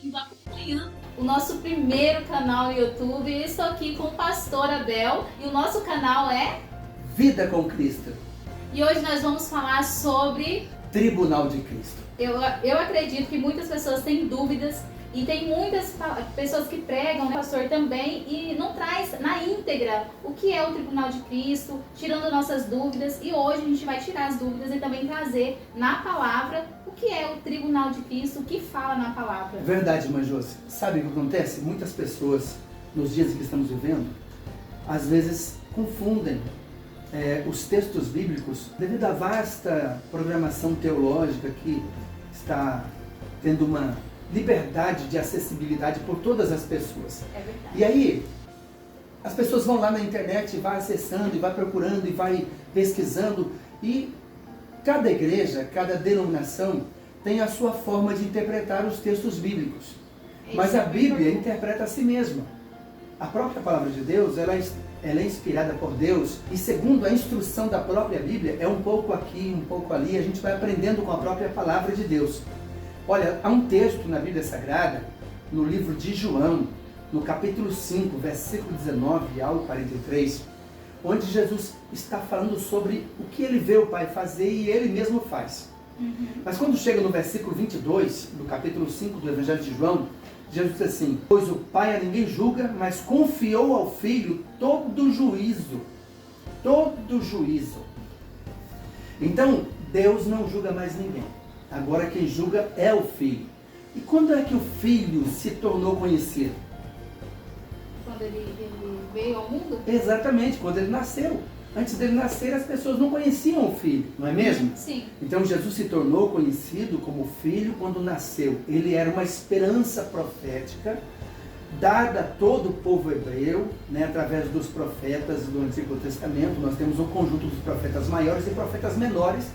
indo acompanhando o nosso primeiro canal no YouTube. Eu estou aqui com o pastor Abel e o nosso canal é Vida com Cristo. E hoje nós vamos falar sobre Tribunal de Cristo. Eu acredito que muitas pessoas têm dúvidas e tem muitas pessoas que pregam, né, pastor, também, e não traz na íntegra o que é o Tribunal de Cristo, tirando nossas dúvidas. E hoje a gente vai tirar as dúvidas e também trazer na palavra o que é o Tribunal de Cristo, o que fala na palavra. Verdade, irmã Josi. Sabe o que acontece? Muitas pessoas, nos dias em que estamos vivendo, às vezes confundem os textos bíblicos devido à vasta programação teológica que está tendo uma liberdade de acessibilidade por todas as pessoas. É verdade. E aí, as pessoas vão lá na internet, vai acessando, e vai procurando, e vai pesquisando, e cada igreja, cada denominação tem a sua forma de interpretar os textos bíblicos. Mas a Bíblia interpreta a si mesma. A própria palavra de Deus, ela é inspirada por Deus, e segundo a instrução da própria Bíblia, é um pouco aqui, um pouco ali, a gente vai aprendendo com a própria palavra de Deus. Olha, há um texto na Bíblia Sagrada, no livro de João, no capítulo 5, versículo 19 ao 43, onde Jesus está falando sobre o que ele vê o Pai fazer e ele mesmo faz. Mas quando chega no versículo 22, do capítulo 5 do Evangelho de João, Jesus diz assim: pois o Pai a ninguém julga, mas confiou ao Filho todo juízo. Todo juízo. Então, Deus não julga mais ninguém. Agora quem julga é o Filho. E quando é que o Filho se tornou conhecido? Quando ele veio ao mundo? Exatamente, quando ele nasceu. Antes dele nascer, as pessoas não conheciam o Filho, não é mesmo? Sim. Então Jesus se tornou conhecido como Filho quando nasceu. Ele era uma esperança profética dada a todo o povo hebreu, né, através dos profetas do Antigo Testamento. Nós temos um conjunto dos profetas maiores e profetas menores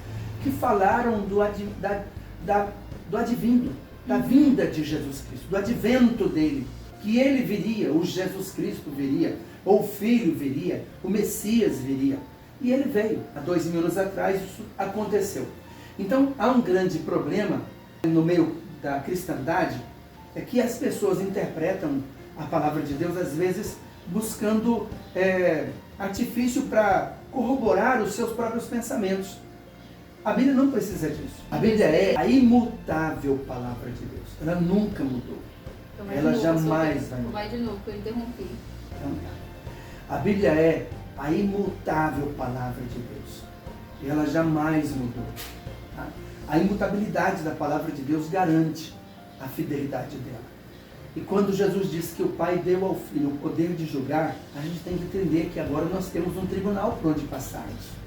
que falaram do advindo, da vinda de Jesus Cristo, do advento dele, que ele viria, o Jesus Cristo viria, ou o Filho viria, o Messias viria. E ele veio, há 2000 anos atrás isso aconteceu. Então há um grande problema no meio da cristandade, é que as pessoas interpretam a palavra de Deus às vezes buscando artifício para corroborar os seus próprios pensamentos. A Bíblia não precisa disso. A Bíblia é a imutável palavra de Deus. Ela nunca mudou. Então, Ela jamais vai mudar. Vai de novo, que eu interrompi. Então, a Bíblia é a imutável palavra de Deus. Ela jamais mudou. Tá? A imutabilidade da palavra de Deus garante a fidelidade dela. E quando Jesus disse que o Pai deu ao Filho o poder de julgar, a gente tem que entender que agora nós temos um tribunal por onde passarmos.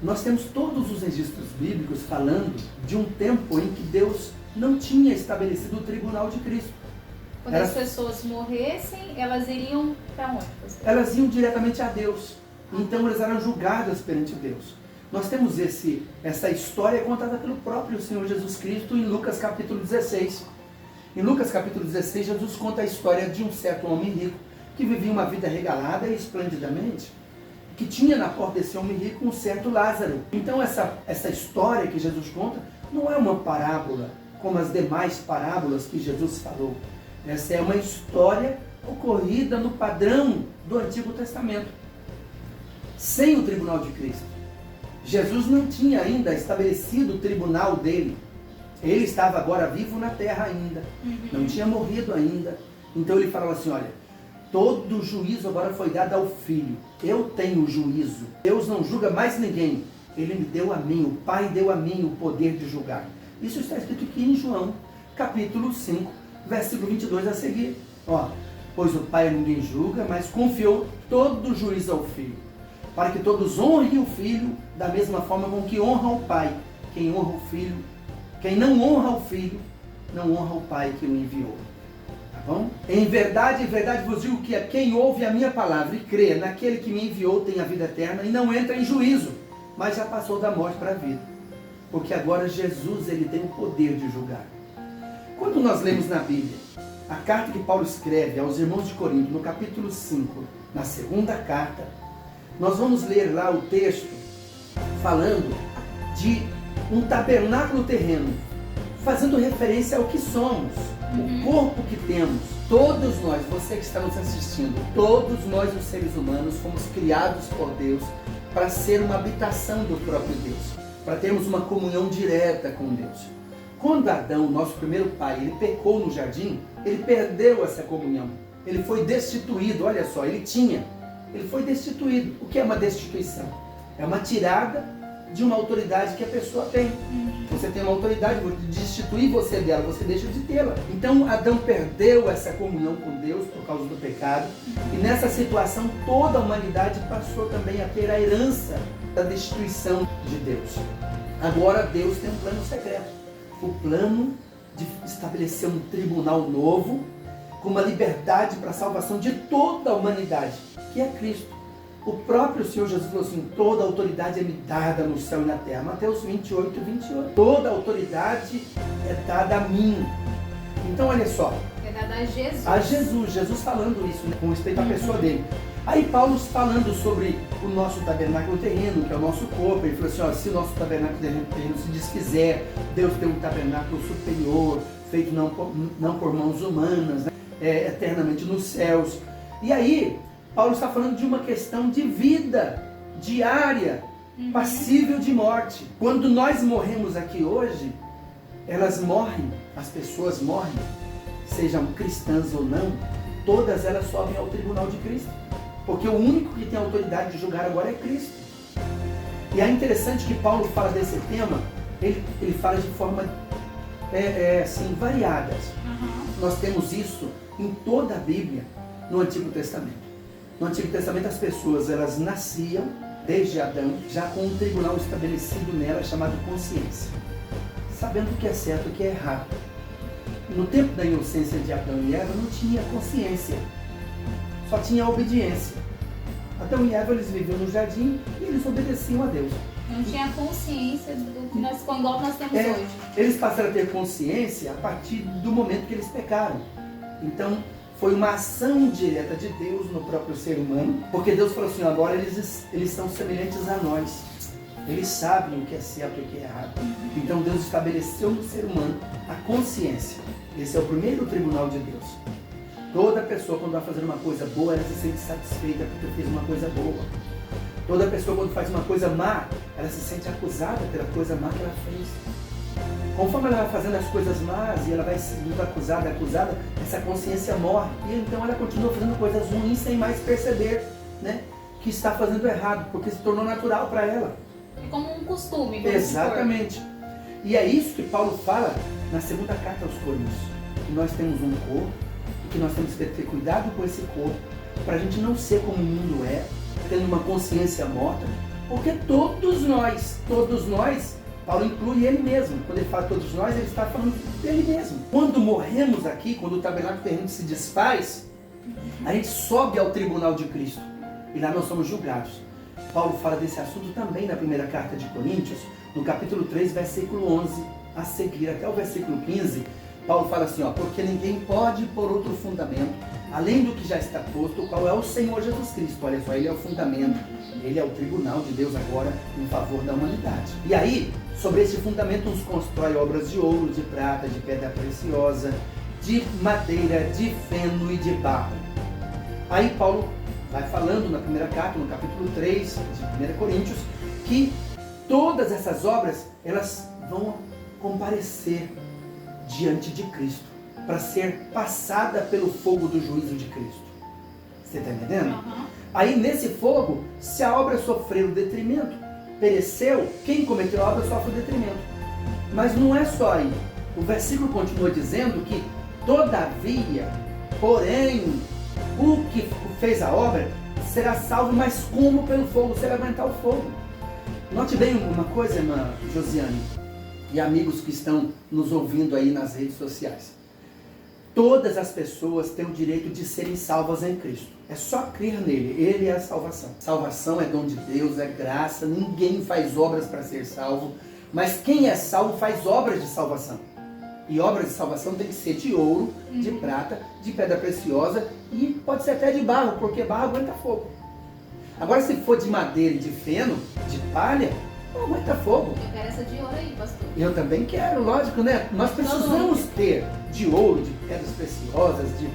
Nós temos todos os registros bíblicos falando de um tempo em que Deus não tinha estabelecido o tribunal de Cristo. Quando as pessoas morressem, elas iriam para onde? Elas iam diretamente a Deus. Então elas eram julgadas perante Deus. Nós temos essa história contada pelo próprio Senhor Jesus Cristo em Lucas capítulo 16. Em Lucas capítulo 16, Jesus conta a história de um certo homem rico que vivia uma vida regalada e esplendidamente, que tinha na porta desse homem rico um certo Lázaro. Então essa história que Jesus conta não é uma parábola como as demais parábolas que Jesus falou. Essa é uma história ocorrida no padrão do Antigo Testamento, sem o tribunal de Cristo. Jesus não tinha ainda estabelecido o tribunal dele. Ele estava agora vivo na terra ainda, não tinha morrido ainda. Então ele falava assim: olha, todo juízo agora foi dado ao Filho. Eu tenho juízo. Deus não julga mais ninguém. Ele me deu a mim, o Pai deu a mim o poder de julgar. Isso está escrito aqui em João, capítulo 5, versículo 22 a seguir. Ó, pois o Pai a ninguém julga, mas confiou todo o juízo ao Filho, para que todos honrem o Filho da mesma forma com que honram o Pai. Quem honra o Filho, quem não honra o Filho, não honra o Pai que o enviou. Tá bom? Em verdade vos digo que quem ouve a minha palavra e crê naquele que me enviou tem a vida eterna e não entra em juízo, mas já passou da morte para a vida. Porque agora Jesus ele tem o poder de julgar. Quando nós lemos na Bíblia a carta que Paulo escreve aos irmãos de Corinto, no capítulo 5, na segunda carta, nós vamos ler lá o texto falando de um tabernáculo terreno, fazendo referência ao que somos. O corpo que temos, todos nós, você que está nos assistindo, todos nós os seres humanos fomos criados por Deus para ser uma habitação do próprio Deus, para termos uma comunhão direta com Deus. Quando Adão, nosso primeiro pai, ele pecou no jardim, ele perdeu essa comunhão. Ele foi destituído, olha só, ele foi destituído. O que é uma destituição? É uma tirada de uma autoridade que a pessoa tem. Você tem uma autoridade, vou destituir você dela, você deixa de tê-la. Então Adão perdeu essa comunhão com Deus por causa do pecado. E nessa situação toda a humanidade passou também a ter a herança da destituição de Deus. Agora Deus tem um plano secreto. O plano de estabelecer um tribunal novo, com uma liberdade para a salvação de toda a humanidade, que é Cristo. O próprio Senhor Jesus falou assim, toda a autoridade é me dada no céu e na terra. Mateus 28, 28. Toda a autoridade é dada a mim. Então olha só. É dada a Jesus. A Jesus. Jesus falando isso, né, com respeito à pessoa dele. Aí Paulo falando sobre o nosso tabernáculo terreno, que é o nosso corpo. Ele falou assim, ó, se o nosso tabernáculo terreno se desfizer, Deus tem um tabernáculo superior, feito não por mãos humanas, né, eternamente nos céus. E aí Paulo está falando de uma questão de vida diária, passível de morte. Quando nós morremos aqui hoje, elas morrem, as pessoas morrem, sejam cristãs ou não, todas elas sobem ao tribunal de Cristo. Porque o único que tem autoridade de julgar agora é Cristo. E é interessante que Paulo fala desse tema, ele fala de forma assim, variadas. Nós temos isso em toda a Bíblia, no Antigo Testamento. No Antigo Testamento as pessoas, elas nasciam, desde Adão, já com um tribunal estabelecido nela chamado consciência. Sabendo o que é certo e o que é errado. No tempo da inocência de Adão e Eva não tinha consciência, só tinha obediência. Adão e Eva, eles viviam no jardim e eles obedeciam a Deus. Não tinha consciência do que igual nós temos hoje. Eles passaram a ter consciência a partir do momento que eles pecaram. Então, foi uma ação direta de Deus no próprio ser humano, porque Deus falou assim, agora eles são semelhantes a nós. Eles sabem o que é certo e o que é errado. Então Deus estabeleceu no ser humano a consciência. Esse é o primeiro tribunal de Deus. Toda pessoa, quando vai fazer uma coisa boa, ela se sente satisfeita porque fez uma coisa boa. Toda pessoa, quando faz uma coisa má, ela se sente acusada pela coisa má que ela fez. Conforme ela vai fazendo as coisas más e ela vai sendo acusada, essa consciência morre. E então ela continua fazendo coisas ruins sem mais perceber, né, que está fazendo errado, porque se tornou natural para ela. É como um costume. Exatamente. E é isso que Paulo fala na segunda carta aos Coríntios. Que nós temos um corpo e que nós temos que ter cuidado com esse corpo para a gente não ser como o mundo é, tendo uma consciência morta, porque todos nós, Paulo inclui ele mesmo. Quando ele fala todos nós, ele está falando dele mesmo. Quando morremos aqui, quando o tabernáculo terreno se desfaz, a gente sobe ao tribunal de Cristo. E lá nós somos julgados. Paulo fala desse assunto também na primeira carta de Coríntios, no capítulo 3, versículo 11, a seguir, até o versículo 15, Paulo fala assim, ó, porque ninguém pode pôr outro fundamento, além do que já está posto, o qual é o Senhor Jesus Cristo. Olha só, ele é o fundamento, ele é o tribunal de Deus agora em favor da humanidade. E aí, sobre esse fundamento, nos constrói obras de ouro, de prata, de pedra preciosa, de madeira, de feno e de barro. Aí Paulo vai falando na primeira carta, no capítulo 3 de 1 Coríntios, que todas essas obras, elas vão comparecer diante de Cristo, para ser passada pelo fogo do juízo de Cristo. Você está entendendo? Aí nesse fogo, se a obra sofreu detrimento, pereceu, quem cometeu a obra sofre o detrimento. Mas não é só aí. O versículo continua dizendo que, todavia, porém, o que fez a obra será salvo, mas como pelo fogo? Será aguentar o fogo. Note bem uma coisa, irmã Josiane, e amigos que estão nos ouvindo aí nas redes sociais. Todas as pessoas têm o direito de serem salvas em Cristo. É só crer nele. Ele é a salvação. Salvação é dom de Deus, é graça. Ninguém faz obras para ser salvo. Mas quem é salvo faz obras de salvação. E obras de salvação tem que ser de ouro, de prata, de pedra preciosa e pode ser até de barro, porque barro aguenta fogo. Agora, se for de madeira e de feno, de palha, não aguenta fogo. Eu quero essa de ouro aí, pastor. Eu também quero, lógico, né? Nós precisamos ter de ouro, de pedras preciosas, de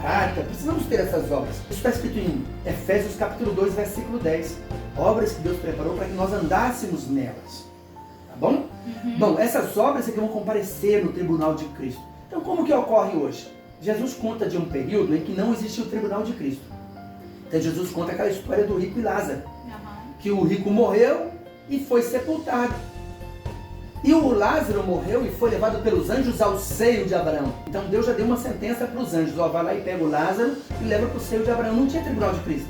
prata. Precisamos ter essas obras. Isso está escrito em Efésios capítulo 2, versículo 10. Obras que Deus preparou para que nós andássemos nelas. Tá bom? Bom, essas obras é que vão comparecer no tribunal de Cristo. Então, como que ocorre hoje? Jesus conta de um período em que não existiu o tribunal de Cristo. Então, Jesus conta aquela história do rico e Lázaro. Que o rico morreu e foi sepultado. E o Lázaro morreu e foi levado pelos anjos ao seio de Abraão. Então Deus já deu uma sentença para os anjos. Ó, vai lá e pega o Lázaro e leva para o seio de Abraão. Não tinha tribunal de Cristo.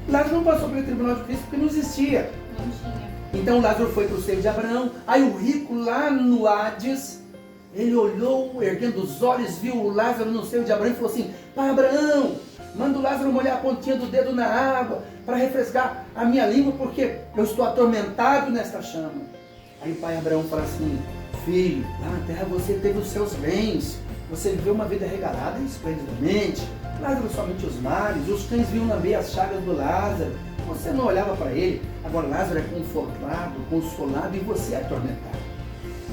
Lázaro não passou pelo tribunal de Cristo porque não existia. Não tinha. Então Lázaro foi para o seio de Abraão. Aí o rico lá no Hades, ele olhou, erguendo os olhos, viu o Lázaro no seio de Abraão e falou assim: Pai Abraão, manda o Lázaro molhar a pontinha do dedo na água para refrescar a minha língua, porque eu estou atormentado nesta chama. Aí o pai Abraão fala assim: filho, lá na terra você teve os seus bens, você viveu uma vida regalada e esplendidamente. Lázaro somente os males, os cães vinham lamber as chagas do Lázaro, você não olhava para ele. Agora Lázaro é confortado, consolado e você é atormentado.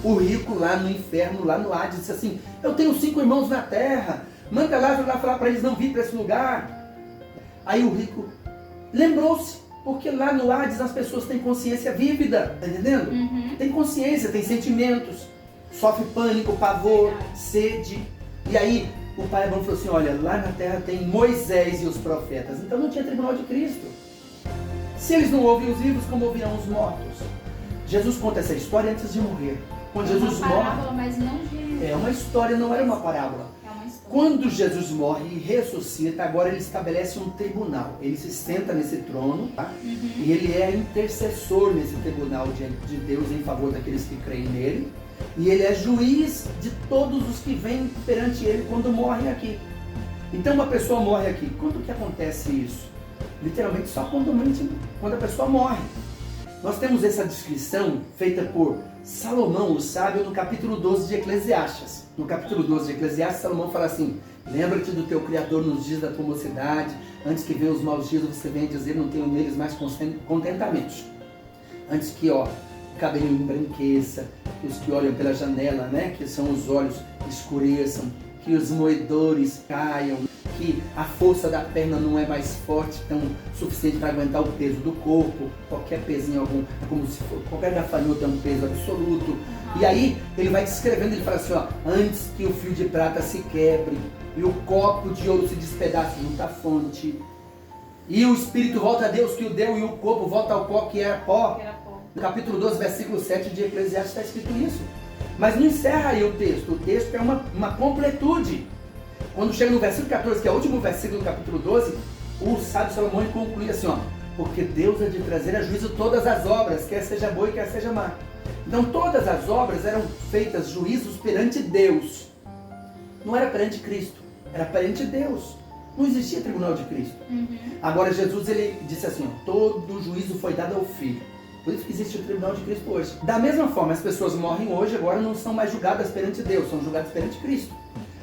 O rico lá no inferno, lá no Hades, disse assim: eu tenho 5 irmãos na terra, manda Lázaro lá falar para eles não vir para esse lugar. Aí o rico lembrou-se, porque lá no Hades as pessoas têm consciência vívida, tá entendendo? Tem consciência, tem sentimentos, sofre pânico, pavor, sede. E aí o pai Abraão falou assim: olha, lá na terra tem Moisés e os profetas. Então não tinha tribunal de Cristo. Se eles não ouvem os vivos, como ouvirão os mortos? Jesus conta essa história antes de morrer. Quando Jesus uma parábola, mas não de... É uma história, não era uma parábola. É uma história. Quando Jesus morre e ressuscita, agora ele estabelece um tribunal. Ele se senta nesse trono, tá? E ele é intercessor nesse tribunal diante de Deus em favor daqueles que creem nele. E ele é juiz de todos os que vêm perante ele quando morrem aqui. Então uma pessoa morre aqui. Quando que acontece isso? Literalmente só quando a pessoa morre. Nós temos essa descrição feita por Salomão, o sábio, no capítulo 12 de Eclesiastes. No capítulo 12 de Eclesiastes, Salomão fala assim: lembra-te do teu Criador nos dias da tua mocidade, antes que venham os maus dias, você venha dizer, não tenho neles mais contentamentos. Antes que o cabelo embranqueça, que os que olham pela janela, que são os olhos, escureçam, que os moedores caiam, que a força da perna não é mais forte, tão suficiente para aguentar o peso do corpo, qualquer pezinho algum, como se for, qualquer gafanhoto é um peso absoluto. E aí ele vai descrevendo, ele fala assim: ó, antes que o fio de prata se quebre e o copo de ouro se despedace junto à fonte, e o espírito volta a Deus que o deu e o corpo volta ao pó que era pó. No capítulo 12, versículo 7 de Eclesiastes está escrito isso. Mas não encerra aí o texto é uma completude. Quando chega no versículo 14, que é o último versículo do capítulo 12, o sábio Salomão conclui assim: ó, porque Deus é de trazer a juízo todas as obras, quer seja boa e quer seja má. Então todas as obras eram feitas juízos perante Deus. Não era perante Cristo, era perante Deus. Não existia tribunal de Cristo. Agora Jesus ele disse assim: ó, todo juízo foi dado ao Filho. Por isso que existe o tribunal de Cristo hoje. Da mesma forma, as pessoas morrem hoje, agora não são mais julgadas perante Deus, são julgadas perante Cristo.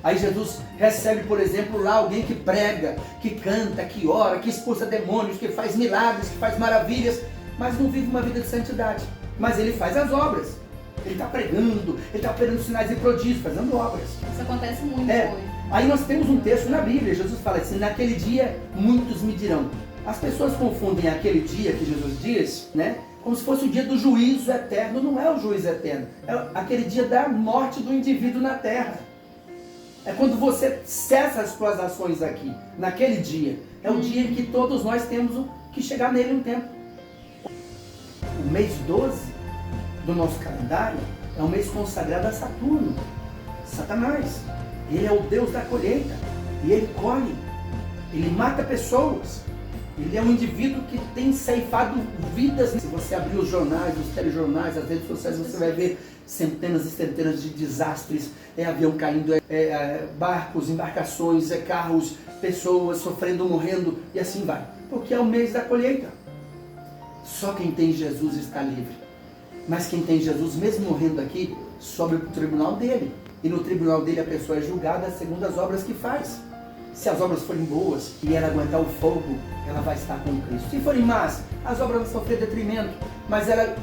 Aí Jesus recebe, por exemplo, lá alguém que prega, que canta, que ora, que expulsa demônios, que faz milagres, que faz maravilhas, mas não vive uma vida de santidade. Mas ele faz as obras. Ele está pregando, ele está operando sinais e prodígios, fazendo obras. Isso acontece muito hoje. Aí nós temos um texto na Bíblia, Jesus fala assim: naquele dia muitos me dirão. As pessoas confundem aquele dia que Jesus diz, como se fosse o dia do juízo eterno. Não é o juízo eterno, é aquele dia da morte do indivíduo na terra. É quando você cessa as suas ações aqui, naquele dia. É o dia em que todos nós temos que chegar nele um tempo. O mês 12 do nosso calendário é um mês consagrado a Saturno, Satanás. Ele é o Deus da colheita e ele colhe, ele mata pessoas. Ele é um indivíduo que tem ceifado vidas. Se você abrir os jornais, os telejornais, as redes sociais, você vai ver centenas e centenas de desastres, avião caindo, barcos, embarcações, carros, pessoas sofrendo, morrendo e assim vai. Porque é o mês da colheita. Só quem tem Jesus está livre. Mas quem tem Jesus, mesmo morrendo aqui, sobe para o tribunal dele. E no tribunal dele a pessoa é julgada segundo as obras que faz. Se as obras forem boas e ela aguentar o fogo, ela vai estar com Cristo. Se forem más, as obras vão sofrer detrimento, mas ela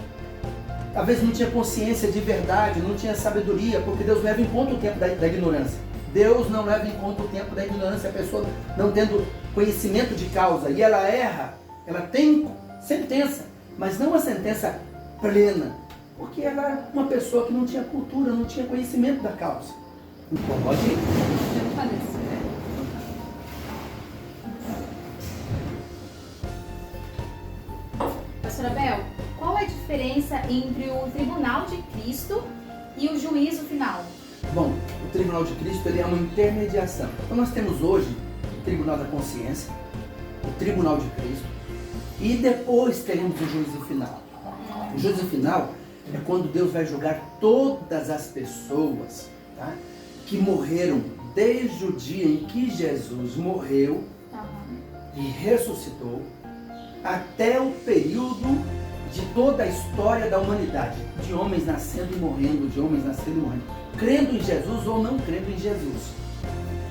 às vezes não tinha consciência de verdade, não tinha sabedoria, porque Deus leva em conta o tempo da ignorância. Deus não leva em conta o tempo da ignorância, a pessoa não tendo conhecimento de causa, e ela erra, ela tem sentença, mas não a sentença plena, porque ela era uma pessoa que não tinha cultura, não tinha conhecimento da causa. Então, pode ir. Eu falei isso. Pastora Bel, qual é a diferença entre o tribunal de Cristo e o juízo final? Bom, o tribunal de Cristo ele é uma intermediação. Então nós temos hoje o tribunal da consciência, o tribunal de Cristo, e depois teremos o juízo final. O juízo final é quando Deus vai julgar todas as pessoas, tá, que morreram desde o dia em que Jesus morreu e ressuscitou, até o período de toda a história da humanidade, de homens nascendo e morrendo, de homens nascendo e morrendo, crendo em Jesus ou não crendo em Jesus.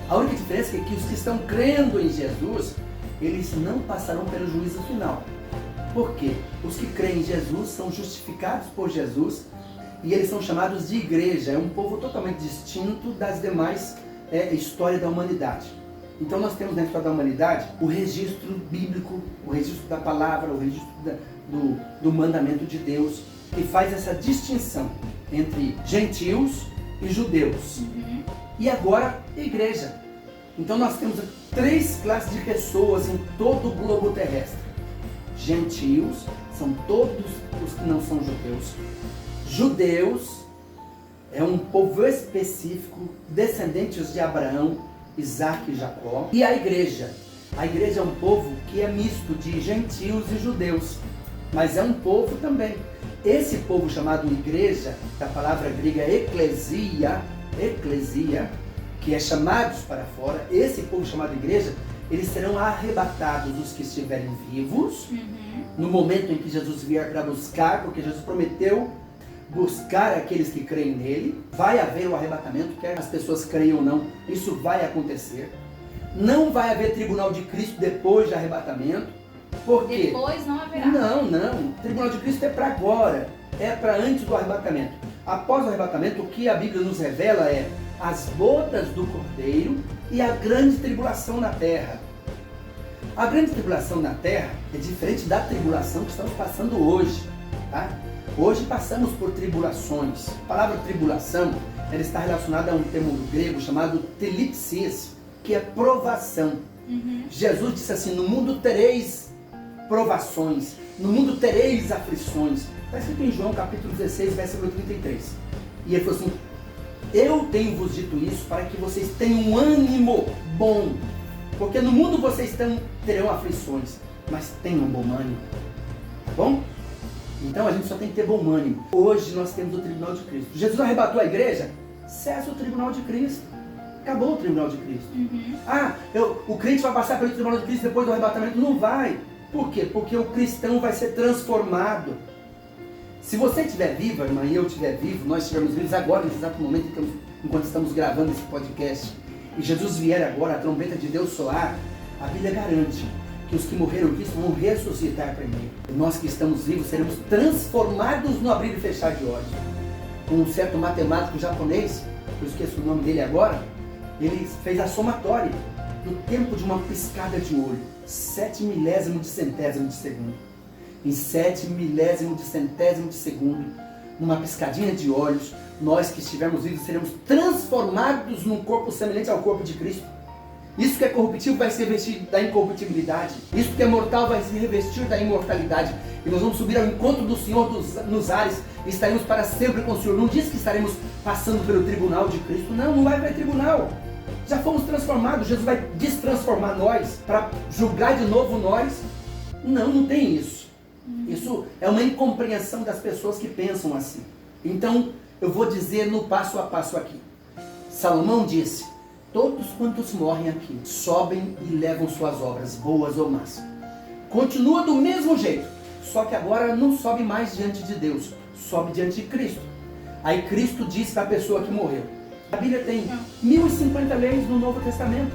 A única diferença é que os que estão crendo em Jesus, eles não passarão pelo juízo final. Por quê? Os que creem em Jesus são justificados por Jesus e eles são chamados de igreja. É um povo totalmente distinto das demais histórias da humanidade. Então nós temos na história da humanidade o registro bíblico, o registro da palavra, o registro do mandamento de Deus, que faz essa distinção entre gentios e judeus. E agora, igreja. Então nós temos 3 classes de pessoas em todo o globo terrestre. Gentios, são todos os que não são judeus. Judeus, é um povo específico, descendentes de Abraão, Isaac e Jacó. E a igreja é um povo que é misto de gentios e judeus, mas é um povo também. Esse povo chamado igreja, da palavra grega eclesia, que é chamados para fora, esse povo chamado igreja, eles serão arrebatados, os que estiverem vivos, no momento em que Jesus vier para buscar, porque Jesus prometeu buscar aqueles que creem nele. Vai haver o arrebatamento, quer as pessoas creiam ou não, isso vai acontecer. Não vai haver tribunal de Cristo depois de arrebatamento. Por quê? Depois não haverá. Não. O tribunal de Cristo é para agora, é para antes do arrebatamento. Após o arrebatamento, o que a Bíblia nos revela é as bodas do Cordeiro e a grande tribulação na terra. A grande tribulação na terra é diferente da tribulação que estamos passando hoje, tá? Hoje passamos por tribulações. A palavra tribulação, ela está relacionada a um termo grego chamado telipsis, que é provação. Jesus disse assim: no mundo tereis provações, no mundo tereis aflições. Está escrito em João capítulo 16, versículo 33. E ele falou assim: eu tenho vos dito isso para que vocês tenham um ânimo bom, porque no mundo vocês terão aflições, mas tenham bom ânimo. Tá bom? Então a gente só tem que ter bom ânimo. Hoje nós temos o tribunal de Cristo. Jesus arrebatou a igreja, cessa o tribunal de Cristo. Acabou o tribunal de Cristo. O crente vai passar pelo tribunal de Cristo depois do arrebatamento? Não vai. Por quê? Porque o cristão vai ser transformado. Se você estiver vivo, irmã, e eu estiver vivo, nós estivermos vivos agora, nesse exato momento enquanto estamos gravando esse podcast, e Jesus vier agora, a trombeta de Deus soar, a Bíblia garante que os que morreram em Cristo vão ressuscitar primeiro. Nós que estamos vivos seremos transformados no abrir e fechar de olhos. Um certo matemático japonês, eu esqueço o nome dele agora, ele fez a somatória do tempo de uma piscada de olho, 7 milésimo de centésimo de segundo. Em 7 milésimo de centésimo de segundo, numa piscadinha de olhos, nós que estivermos vivos seremos transformados num corpo semelhante ao corpo de Cristo. Isso que é corruptível vai se revestir da incorruptibilidade. Isso que é mortal vai se revestir da imortalidade. E nós vamos subir ao encontro do Senhor nos ares e estaremos para sempre com o Senhor. Não diz que estaremos passando pelo tribunal de Cristo. Não vai haver tribunal. Já fomos transformados. Jesus vai destransformar nós para julgar de novo nós. Não tem isso. Isso é uma incompreensão das pessoas que pensam assim. Então, eu vou dizer no passo a passo aqui. Salomão disse: todos quantos morrem aqui sobem e levam suas obras, boas ou más. Continua do mesmo jeito, só que agora não sobe mais diante de Deus, sobe diante de Cristo. Aí Cristo disse para a pessoa que morreu. A Bíblia tem 1050 leis no Novo Testamento.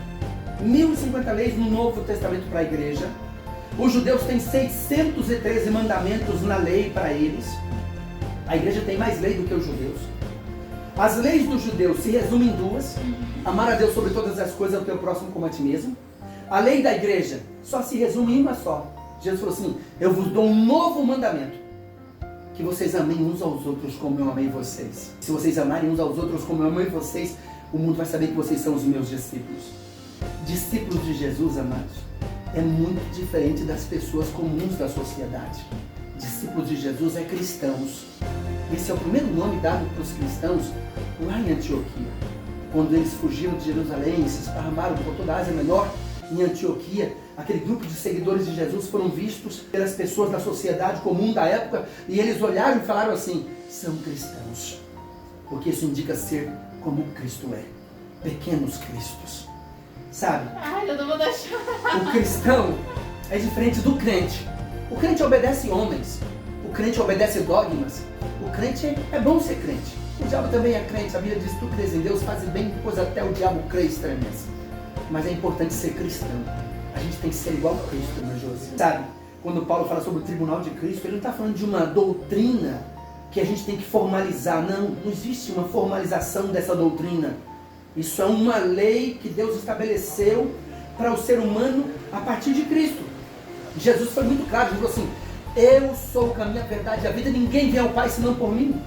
1050 leis no Novo Testamento para a igreja. Os judeus têm 613 mandamentos na lei para eles. A igreja tem mais lei do que os judeus. As leis dos judeus se resumem em duas: amar a Deus sobre todas as coisas, ao teu próximo como a ti mesmo. A lei da igreja só se resume em uma só. Jesus falou assim: eu vos dou um novo mandamento, que vocês amem uns aos outros como eu amei vocês. Se vocês amarem uns aos outros como eu amei vocês, o mundo vai saber que vocês são os meus discípulos. Discípulos de Jesus, amados, é muito diferente das pessoas comuns da sociedade. Discípulos de Jesus é cristãos. Esse é o primeiro nome dado para os cristãos lá em Antioquia. Quando eles fugiram de Jerusalém, se esparramaram por toda a Ásia Menor, em Antioquia, aquele grupo de seguidores de Jesus foram vistos pelas pessoas da sociedade comum da época, e eles olharam e falaram assim: são cristãos, porque isso indica ser como Cristo é, pequenos cristos, sabe? Ai, eu não vou deixar. O cristão é diferente do crente. O crente obedece homens, o crente obedece dogmas, o crente é bom ser crente. O diabo também é crente, a Bíblia diz: tu crês em Deus, faz bem, pois até o diabo crê e estremece. Mas é importante ser cristão. A gente tem que ser igual a Cristo, meu José. Sabe, quando Paulo fala sobre o tribunal de Cristo, ele não está falando de uma doutrina que a gente tem que formalizar. Não existe uma formalização dessa doutrina. Isso é uma lei que Deus estabeleceu para o ser humano a partir de Cristo. Jesus foi muito claro, ele falou assim: eu sou o caminho, a verdade e a vida, ninguém vem ao Pai senão por mim.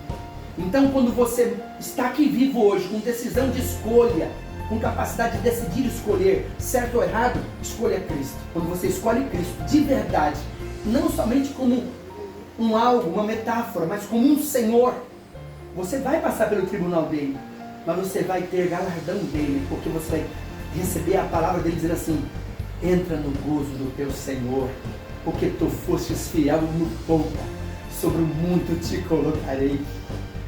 Então, quando você está aqui vivo hoje, com decisão de escolha, com capacidade de decidir e escolher certo ou errado, escolha Cristo. Quando você escolhe Cristo de verdade, não somente como um algo, uma metáfora, mas como um Senhor, você vai passar pelo tribunal dele, mas você vai ter galardão dele, porque você vai receber a palavra dele dizendo assim: entra no gozo do teu Senhor, porque tu fostes fiel no pouco, sobre o muito te colocarei.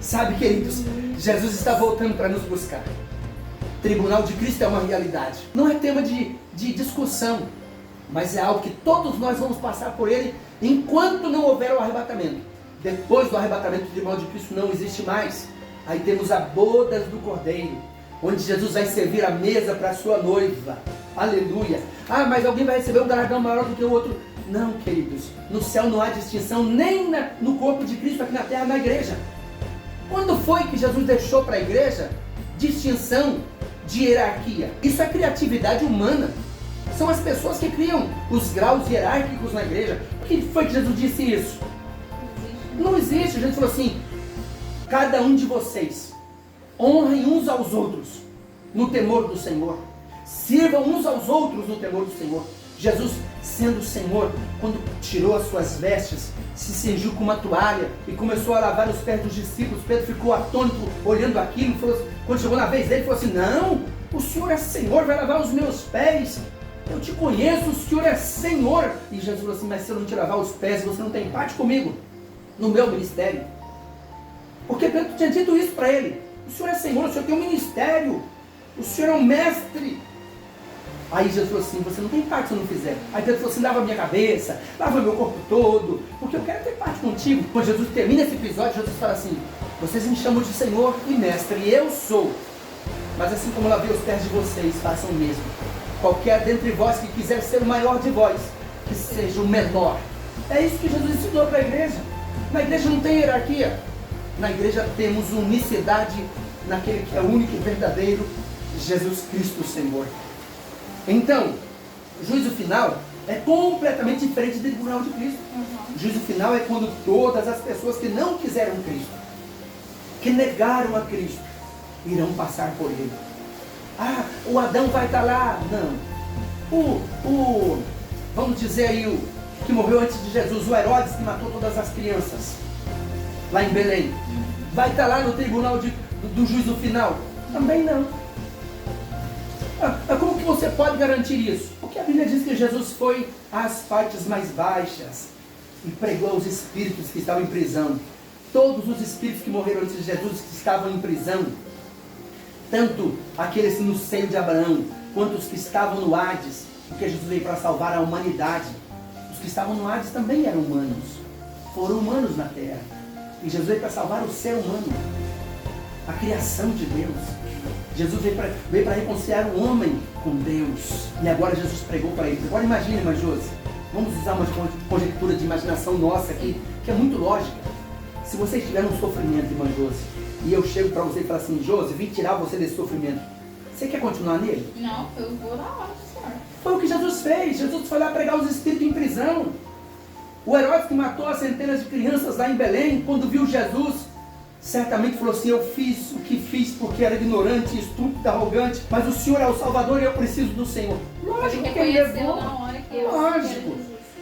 Sabe, queridos, Jesus está voltando para nos buscar. Tribunal de Cristo é uma realidade. Não é tema de discussão, mas é algo que todos nós vamos passar por ele enquanto não houver o arrebatamento. Depois do arrebatamento, o tribunal de Cristo não existe mais. Aí temos a bodas do Cordeiro, onde Jesus vai servir a mesa para a sua noiva. Aleluia. Ah, mas alguém vai receber um galardão maior do que o outro. Não, queridos. No céu não há distinção, nem no corpo de Cristo aqui na terra, na igreja. Quando foi que Jesus deixou para a igreja distinção de hierarquia? Isso é criatividade humana. São as pessoas que criam os graus hierárquicos na igreja. Por que foi que Jesus disse isso? Não existe. Jesus falou assim: cada um de vocês honrem uns aos outros no temor do Senhor. Sirvam uns aos outros no temor do Senhor. Jesus, sendo o Senhor, quando tirou as suas vestes, se cingiu com uma toalha e começou a lavar os pés dos discípulos. Pedro ficou atônito olhando aquilo. Quando chegou na vez dele, falou assim: não, o Senhor é Senhor, vai lavar os meus pés. Eu te conheço, o Senhor é Senhor. E Jesus falou assim: mas se eu não te lavar os pés, você não tem parte comigo no meu ministério. Porque Pedro tinha dito isso para ele: o Senhor é Senhor, o Senhor tem um ministério, o Senhor é um mestre. Aí Jesus falou assim: você não tem parte se eu não fizer. Aí Pedro falou assim: lava a minha cabeça, lava o meu corpo todo, porque eu quero ter parte contigo. Quando Jesus termina esse episódio, Jesus fala assim: vocês me chamam de Senhor e Mestre, e eu sou. Mas assim como lavei os pés de vocês, façam o mesmo. Qualquer dentre vós que quiser ser o maior de vós, que seja o menor. É isso que Jesus ensinou para a igreja. Na igreja não tem hierarquia. Na igreja temos unicidade naquele que é o único e verdadeiro, Jesus Cristo, Senhor. Então, o juízo final é completamente diferente do tribunal de Cristo. O juízo final é quando todas as pessoas que não quiseram Cristo, que negaram a Cristo, irão passar por ele. Ah, o Adão vai estar lá. Não. Vamos dizer aí, o que morreu antes de Jesus, o Herodes que matou todas as crianças, lá em Belém, vai estar lá no tribunal do juízo final? Também não. Como que você pode garantir isso? Porque a Bíblia diz que Jesus foi às partes mais baixas e pregou aos espíritos que estavam em prisão. Todos os espíritos que morreram antes de Jesus que estavam em prisão, tanto aqueles no seio de Abraão, quanto os que estavam no Hades, porque Jesus veio para salvar a humanidade. Os que estavam no Hades também eram humanos, foram humanos na terra. E Jesus veio para salvar o ser humano, a criação de Deus. Jesus veio para reconciliar o homem com Deus. E agora Jesus pregou para eles. Agora imagine, irmã Josi, vamos usar uma conjectura de imaginação nossa aqui, que é muito lógica. Se você estiver num sofrimento, irmã Josi, e eu chego para você e falo assim, Josi, vim tirar você desse sofrimento, você quer continuar nele? Não, eu vou na hora, Senhor. Foi o que Jesus fez. Jesus foi lá pregar os espíritos em prisão. O Herodes que matou as centenas de crianças lá em Belém, quando viu Jesus, certamente falou assim, eu fiz o que fiz porque era ignorante, estúpido, arrogante, mas o Senhor é o Salvador e eu preciso do Senhor. Lógico que ele levou. Na hora que eu Lógico.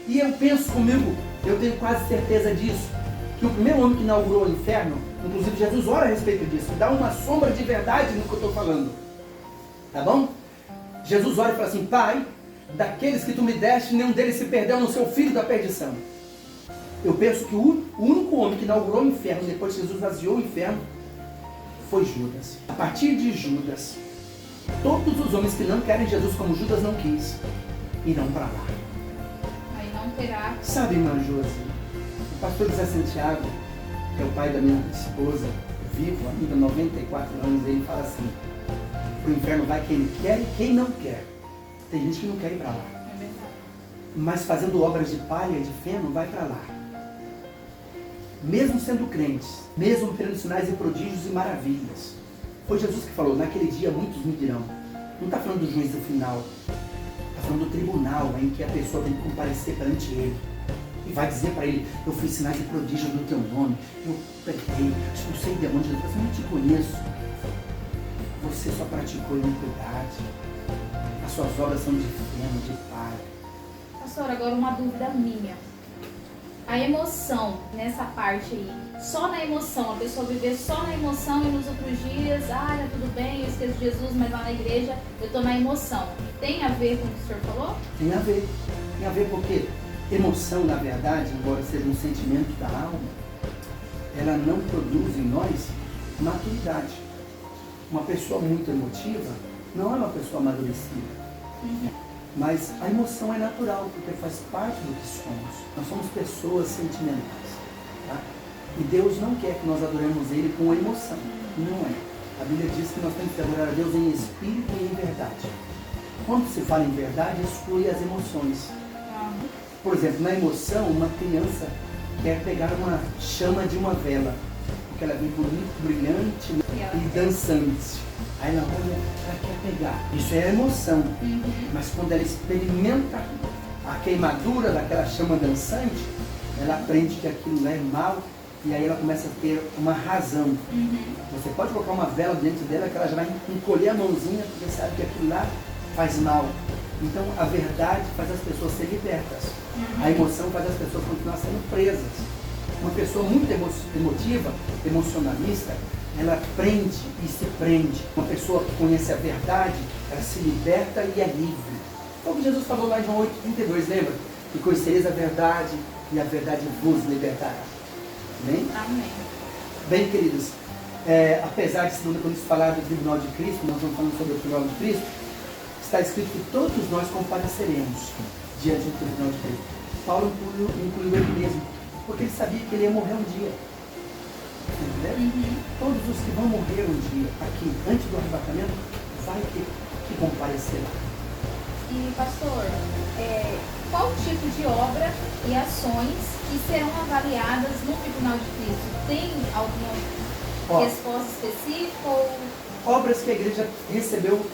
E eu penso comigo, eu tenho quase certeza disso, que o primeiro homem que inaugurou o inferno, inclusive Jesus ora a respeito disso, dá uma sombra de verdade no que eu estou falando. Tá bom? Jesus ora e fala assim, Pai, daqueles que tu me deste, nenhum deles se perdeu, no seu filho da perdição. Eu penso que o único homem que inaugurou o inferno, depois que Jesus vaziou o inferno, foi Judas. A partir de Judas, todos os homens que não querem Jesus como Judas não quis, irão para lá. Aí não terá. Sabe, irmã Josi, o pastor José Santiago, que é o pai da minha esposa, vivo ainda 94 anos, ele fala assim, pro inferno vai quem ele quer e quem não quer. Tem gente que não quer ir para lá. É verdade. Mas fazendo obras de palha e de feno, vai para lá. Mesmo sendo crentes, mesmo tendo sinais e prodígios e maravilhas. Foi Jesus que falou, naquele dia muitos me dirão. Não está falando do juízo final, está falando do tribunal em que a pessoa tem que comparecer perante ele. E vai dizer para ele, eu fiz sinais e prodígios no teu nome, eu preguei, expulsei demônios, eu não te conheço. Você só praticou iniquidade. As suas obras são de feno, de palha. Pastor, agora uma dúvida minha. A emoção nessa parte aí, só na emoção, a pessoa viver só na emoção e nos outros dias, tá tudo bem, eu esqueço Jesus, mas lá na igreja eu tô na emoção. Tem a ver com o que o senhor falou? Tem a ver. Tem a ver porque emoção, na verdade, embora seja um sentimento da alma, ela não produz em nós maturidade. Uma pessoa muito emotiva não é uma pessoa amadurecida. Mas a emoção é natural, porque faz parte do que somos. Nós somos pessoas sentimentais. Tá? E Deus não quer que nós adoremos Ele com emoção. Não é. A Bíblia diz que nós temos que adorar a Deus em espírito e em verdade. Quando se fala em verdade, exclui as emoções. Por exemplo, na emoção, uma criança quer pegar uma chama de uma vela, porque ela vem bonita, brilhante e dançante. Aí ela olha, ela quer pegar. Isso é emoção. Mas quando ela experimenta a queimadura daquela chama dançante, ela aprende que aquilo não é mal e aí ela começa a ter uma razão. Você pode colocar uma vela dentro dela que ela já vai encolher a mãozinha porque sabe que aquilo lá faz mal. Então a verdade faz as pessoas ser libertas. A emoção faz as pessoas continuar sendo presas. Uma pessoa muito emotiva, emocionalista, ela prende e se prende. Uma pessoa que conhece a verdade, ela se liberta e é livre. Então o que Jesus falou lá em João 8,32, lembra? Que conhecereis a verdade e a verdade vos libertará. Amém? Amém. Bem, queridos, apesar de quando se falar do tribunal de Cristo, nós estamos falando sobre o tribunal de Cristo, está escrito que todos nós compareceremos diante do tribunal de Cristo. Paulo incluiu ele mesmo, porque ele sabia que ele ia morrer um dia. Entendeu? Todos os que vão morrer um dia aqui, antes do arrebatamento, vai ter que comparecer lá. E pastor, qual tipo de obra e ações que serão avaliadas no tribunal de Cristo? Tem alguma resposta específica? Ou... Obras que a igreja recebeu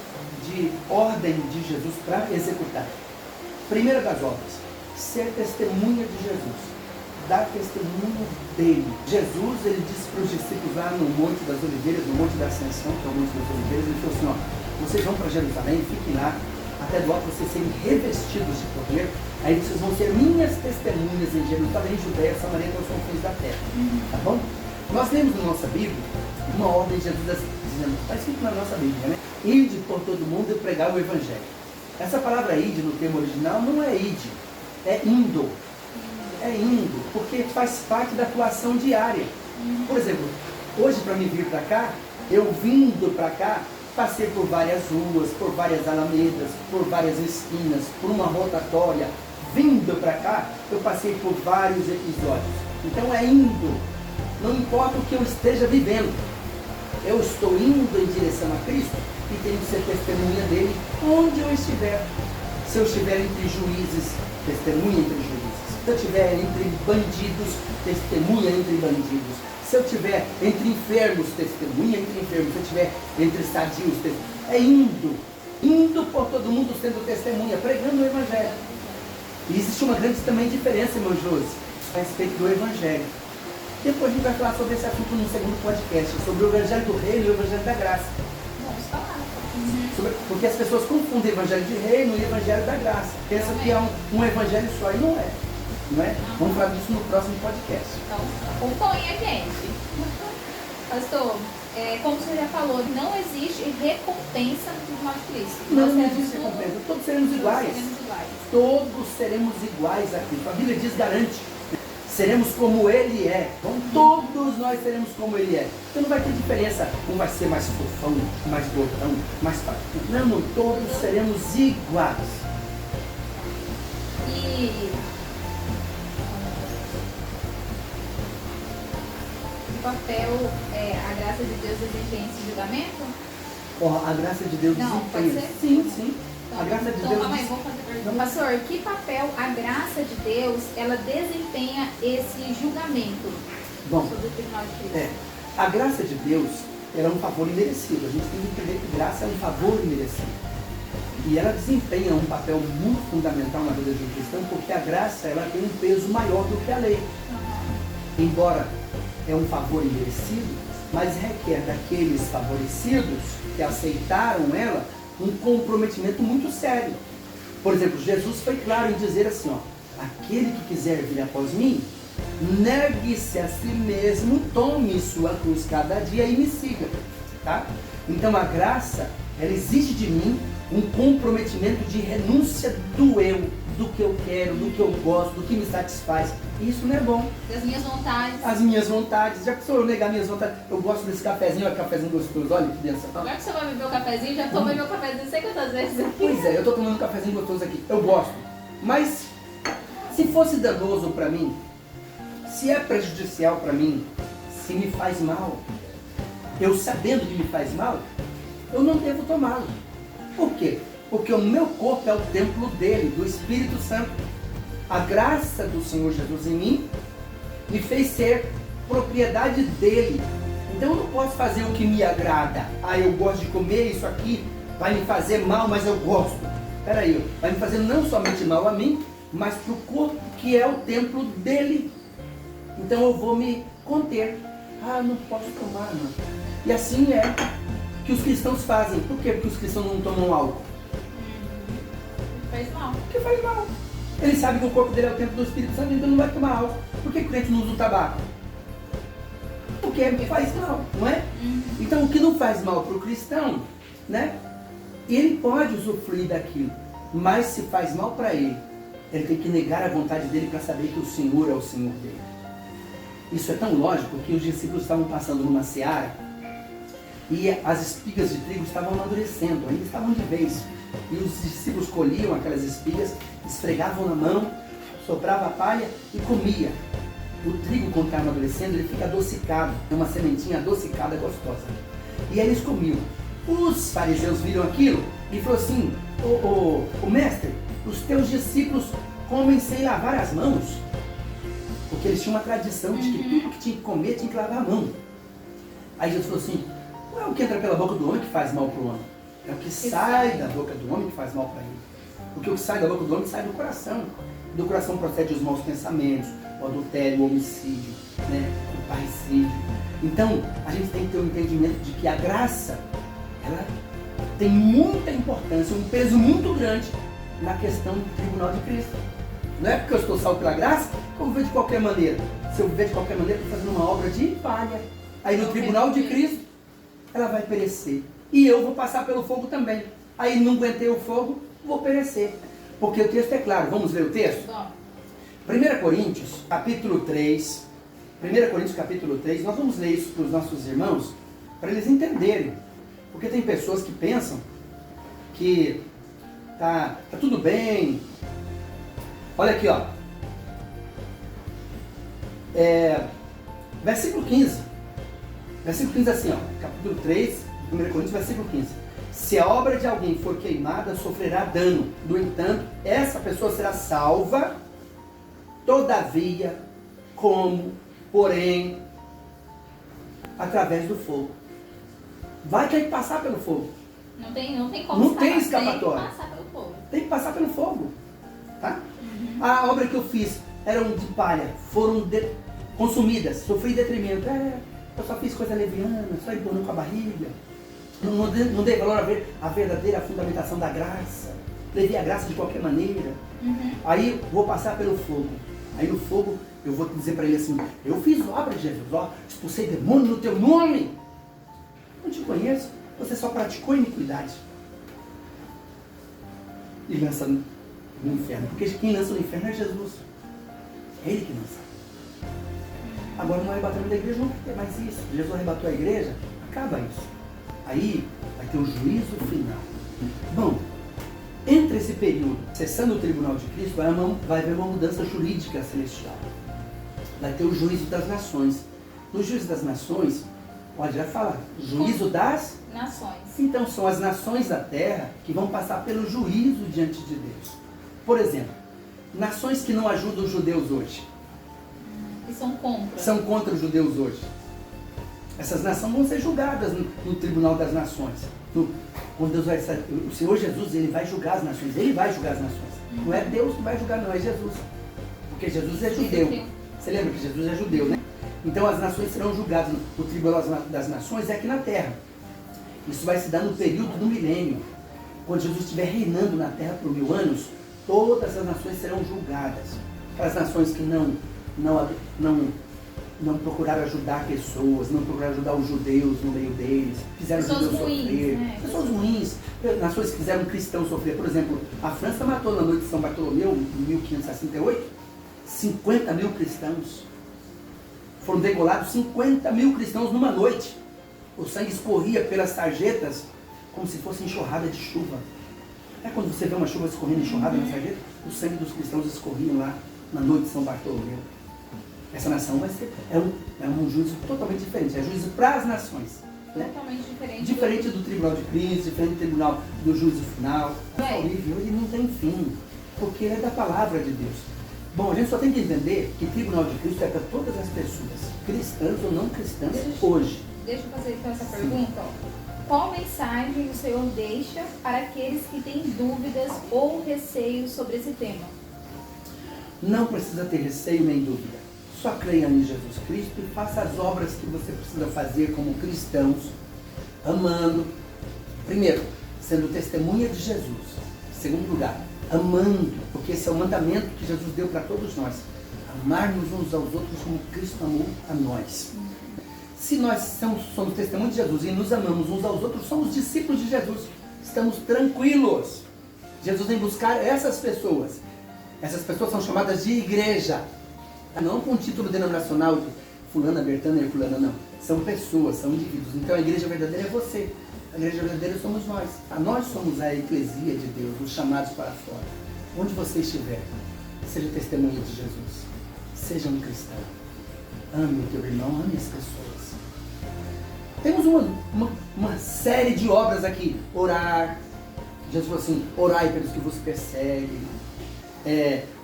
de ordem de Jesus para executar. Primeira das obras, ser testemunha de Jesus. Dar testemunho dele. Jesus, ele disse para os discípulos lá no Monte das Oliveiras, no Monte da Ascensão, que é o Monte das Oliveiras, ele falou assim, vocês vão para Jerusalém, fiquem lá, até do alto vocês serem revestidos de poder, aí vocês vão ser minhas testemunhas em Jerusalém, Judeia, Samaria, até os confins da terra. Tá bom? Nós lemos na nossa Bíblia uma ordem de Jesus dizendo, está escrito na nossa Bíblia, né? Ide por todo mundo e pregar o Evangelho. Essa palavra ide no termo original não é ide, é indo. É indo, porque faz parte da atuação diária. Por exemplo, hoje para me vir para cá, eu vindo para cá, passei por várias ruas, por várias alamedas, por várias esquinas, por uma rotatória. Vindo para cá, eu passei por vários episódios. Então é indo. Não importa o que eu esteja vivendo. Eu estou indo em direção a Cristo e tenho que ser testemunha dele onde eu estiver. Se eu estiver entre juízes, testemunha entre juízes. Se eu estiver entre bandidos, testemunha entre bandidos. Se eu estiver entre enfermos, testemunha entre enfermos. Se eu estiver entre sadios, é indo por todo mundo sendo testemunha, pregando o Evangelho. E existe uma grande também diferença, irmão Josi, a respeito do Evangelho. Depois a gente vai falar sobre esse assunto num segundo podcast, sobre o Evangelho do Reino e o Evangelho da Graça. Vamos falar. Porque as pessoas confundem Evangelho de Reino e Evangelho da Graça. Pensam que é um Evangelho só, e não é. Não é? Vamos falar disso no próximo podcast. Então, acompanhe a gente. Pastor, como você já falou, não existe recompensa no tribunal de Cristo. Não existe recompensa. Todos seremos iguais. Todos seremos iguais a Cristo. A Bíblia diz, garante. Seremos como Ele é. Então todos nós seremos como Ele é. Então não vai ter diferença. Um vai ser mais fofão, mais botão, mais fácil. Não, todos seremos iguais. E o papel, a graça de Deus desempenha esse julgamento? A graça de Deus Não, pode desempenha. ser? Sim. A graça de então, Deus. Calma aí, vou fazer pergunta. Pastor, que papel a graça de Deus ela desempenha esse julgamento sobre o tribunal de Cristo? A graça de Deus ela é um favor imerecido. A gente tem que entender que graça é um favor imerecido. E ela desempenha um papel muito fundamental na vida de um cristão, porque a graça ela tem um peso maior do que a lei. Embora é um favor imerecido, mas requer daqueles favorecidos que aceitaram ela um comprometimento muito sério. Por exemplo, Jesus foi claro em dizer assim, aquele que quiser vir após mim, negue-se a si mesmo, tome sua cruz cada dia e me siga. Tá? Então a graça, ela exige de mim um comprometimento de renúncia do eu, do que eu quero, do que eu gosto, do que me satisfaz. E isso não é bom. Das minhas vontades. As minhas vontades. Já que se eu negar minhas vontades, eu gosto desse cafezinho, olha que cafezinho gostoso, olha que benção. Agora que você vai beber o cafezinho, já tomei meu cafezinho, sei quantas vezes aqui. Pois é, eu estou tomando um cafezinho gostoso aqui, eu gosto. Mas, se fosse danoso para mim, se é prejudicial para mim, se me faz mal, eu sabendo que me faz mal, eu não devo tomá-lo. Por quê? Porque o meu corpo é o templo dele, do Espírito Santo. A graça do Senhor Jesus em mim me fez ser propriedade dele. Então eu não posso fazer o que me agrada. Eu gosto de comer isso aqui, vai me fazer mal, mas eu gosto. Peraí, vai me fazer não somente mal a mim, mas para o corpo que é o templo dele. Então eu vou me conter. Não posso tomar, não. E assim é que os cristãos fazem. Por quê? Porque os cristãos não tomam álcool. Faz mal. Porque faz mal. Ele sabe que o corpo dele é o templo do Espírito Santo, então não vai tomar álcool. Por que o crente não usa o tabaco? Porque faz mal, não é? Então o que não faz mal para o cristão, né? Ele pode usufruir daquilo. Mas se faz mal para ele, ele tem que negar a vontade dele para saber que o Senhor é o Senhor dele. Isso é tão lógico que os discípulos estavam passando numa seara e as espigas de trigo estavam amadurecendo, ainda estavam de vez. E os discípulos colhiam aquelas espigas, esfregavam na mão, soprava a palha e comia. O trigo, quando está amadurecendo, ele fica adocicado, é uma sementinha adocicada gostosa. E aí eles comiam. Os fariseus viram aquilo e falaram assim, o mestre, os teus discípulos comem sem lavar as mãos. Porque eles tinham uma tradição de que tudo que tinha que comer tinha que lavar a mão. Aí Jesus falou assim, não é o que entra pela boca do homem que faz mal para o homem. É o que sai da boca do homem que faz mal para ele. Porque o que sai da boca do homem sai do coração. Do coração procede os maus pensamentos, o adultério, o homicídio, né? O parricídio. Então, a gente tem que ter um entendimento de que a graça, ela tem muita importância, um peso muito grande na questão do tribunal de Cristo. Não é porque eu estou salvo pela graça que eu vou viver de qualquer maneira. Se eu viver de qualquer maneira, eu estou fazendo uma obra de palha. Aí no tribunal de Cristo, ela vai perecer. E eu vou passar pelo fogo também. Aí não aguentei o fogo, vou perecer. Porque o texto é claro. Vamos ler o texto? 1 Coríntios, capítulo 3. 1 Coríntios, capítulo 3. Nós vamos ler isso para os nossos irmãos, para eles entenderem. Porque tem pessoas que pensam que tá tudo bem. Olha aqui, ó. Versículo 15. Versículo 15 assim, ó. Capítulo 3. 1 Coríntios, versículo 15. Se a obra de alguém for queimada, sofrerá dano. No entanto, essa pessoa será salva, Todavia, como, porém, através do fogo. Vai ter que passar pelo fogo. Não tem como Não tem escapatória. Tem que passar pelo fogo. Tem que passar pelo fogo. Tá? A obra que eu fiz eram de palha, foram consumidas, sofri detrimento. Eu só fiz coisa leviana, só empurrando com a barriga. Não dei valor à verdadeira fundamentação da graça. Levei a graça de qualquer maneira. Aí vou passar pelo fogo. Aí no fogo eu vou dizer para ele assim: eu fiz obra de Jesus, ó, expulsei demônio no teu nome. Não te conheço, você só praticou iniquidade. E lança no inferno. Porque quem lança no inferno é Jesus. É Ele que lança. Agora no arrebatamento da igreja não vai ter mais isso. Jesus arrebatou a igreja, acaba isso. Aí vai ter o juízo final. Bom, entre esse período, cessando o tribunal de Cristo, vai haver uma mudança jurídica celestial. Vai ter o juízo das nações. No juízo das nações, pode já falar, juízo das nações. Então são as nações da terra que vão passar pelo juízo diante de Deus. Por exemplo, nações que não ajudam os judeus hoje. E são contra. São contra os judeus hoje. Essas nações vão ser julgadas no tribunal das nações. Quando Deus vai, o Senhor Jesus, ele vai julgar as nações. Ele vai julgar as nações. Não é Deus que vai julgar, não, é Jesus. Porque Jesus é judeu. Você lembra que Jesus é judeu, né? Então as nações serão julgadas. O tribunal das nações é aqui na terra. Isso vai se dar no período do milênio. Quando Jesus estiver reinando na terra por 1000 anos, todas as nações serão julgadas. Aquelas nações que não procuraram ajudar pessoas, não procuraram ajudar os judeus no meio deles, fizeram os judeus sofrer. Né? Pessoas ruins, nações que fizeram cristãos sofrer. Por exemplo, a França matou na noite de São Bartolomeu, em 1568, 50 mil cristãos. Foram degolados 50 mil cristãos numa noite. O sangue escorria pelas sarjetas como se fosse enxurrada de chuva. É quando você vê uma chuva escorrendo enxurrada na sarjeta, o sangue dos cristãos escorriam lá na noite de São Bartolomeu. Essa nação vai ser, é um juízo totalmente diferente, é juízo para as nações. Né? Totalmente diferente. Diferente do tribunal de Cristo, diferente do tribunal do juízo final. O livro ele não tem fim, porque ele é da palavra de Deus. Bom, a gente só tem que entender que o tribunal de Cristo é para todas as pessoas, cristãs ou não cristãs, hoje. Deixa eu fazer então essa pergunta. Ó. Qual mensagem o Senhor deixa para aqueles que têm dúvidas ou receios sobre esse tema? Não precisa ter receio nem dúvida. Só creia em Jesus Cristo e faça as obras que você precisa fazer como cristãos, amando. Primeiro, sendo testemunha de Jesus. Segundo lugar, amando, porque esse é o mandamento que Jesus deu para todos nós. Amarmos uns aos outros como Cristo amou a nós. Se nós somos testemunhas de Jesus e nos amamos uns aos outros, somos discípulos de Jesus. Estamos tranquilos. Jesus vem buscar essas pessoas. Essas pessoas são chamadas de igreja. Não com título denominacional de fulana, bertana e fulana, não. São pessoas, são indivíduos. Então a igreja verdadeira é você. A igreja verdadeira somos nós. Nós somos a eclesia de Deus, os chamados para fora. Onde você estiver, seja testemunha de Jesus. Seja um cristão. Ame o teu irmão, ame as pessoas. Temos uma série de obras aqui. Orar. Jesus falou assim, orai pelos que vos perseguem.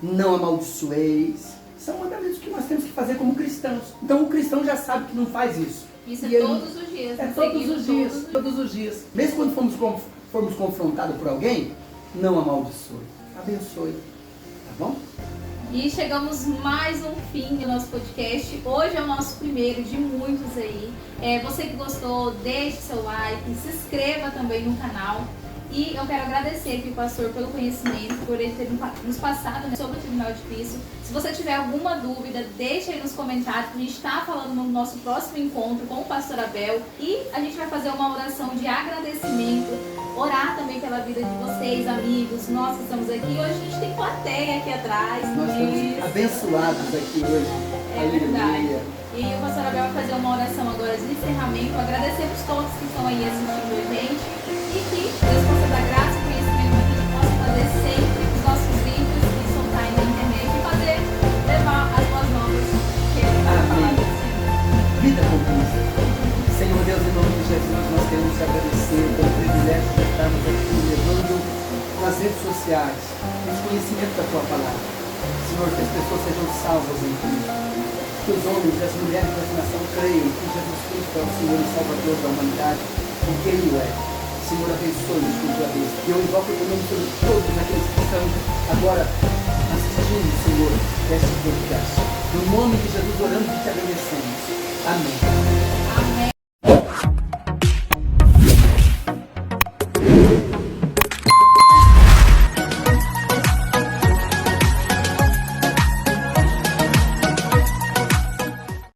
Não amaldiçoeis. São mandamentos que nós temos que fazer como cristãos. Então o cristão já sabe que não faz isso. Isso é todos os dias. É todos os dias. Mesmo quando formos confrontados por alguém, não amaldiçoe. Abençoe. Tá bom? E chegamos mais um fim do nosso podcast. Hoje é o nosso primeiro de muitos aí. Você que gostou, deixe seu like, se inscreva também no canal. E eu quero agradecer aqui o pastor pelo conhecimento, por ele ter nos passado, né, sobre o Tribunal de Cristo. Se você tiver alguma dúvida, deixa aí nos comentários, que a gente está falando no nosso próximo encontro com o pastor Abel. E a gente vai fazer uma oração de agradecimento, orar também pela vida de vocês, amigos. Nós que estamos aqui, hoje a gente tem plateia aqui atrás. Nós estamos abençoados aqui hoje. É verdade. E o pastor Abel vai fazer uma oração agora de encerramento. Agradecemos todos que estão aí assistindo a gente. E que Deus possa dar graça e conhecimento para que a gente possa fazer sempre os nossos vídeos e soltar aí na internet e levar as boas novas que ele vai falar. Vida com Cristo. Senhor Deus, em nome de Jesus, nós queremos te agradecer pelo privilégio de estarmos aqui levando nas redes sociais esse conhecimento da tua palavra. Senhor, que as pessoas sejam salvas em Cristo. Que os homens e as mulheres dessa nação creiam que Jesus Cristo é o Senhor e Salvador da humanidade, porque Ele o é. Senhor, abençoe-nos com tua bênção. Eu invoco o teu nome sobre todos aqueles que estão agora assistindo, Senhor, este podcast. No nome de Jesus oramos e te agradecemos. Amém.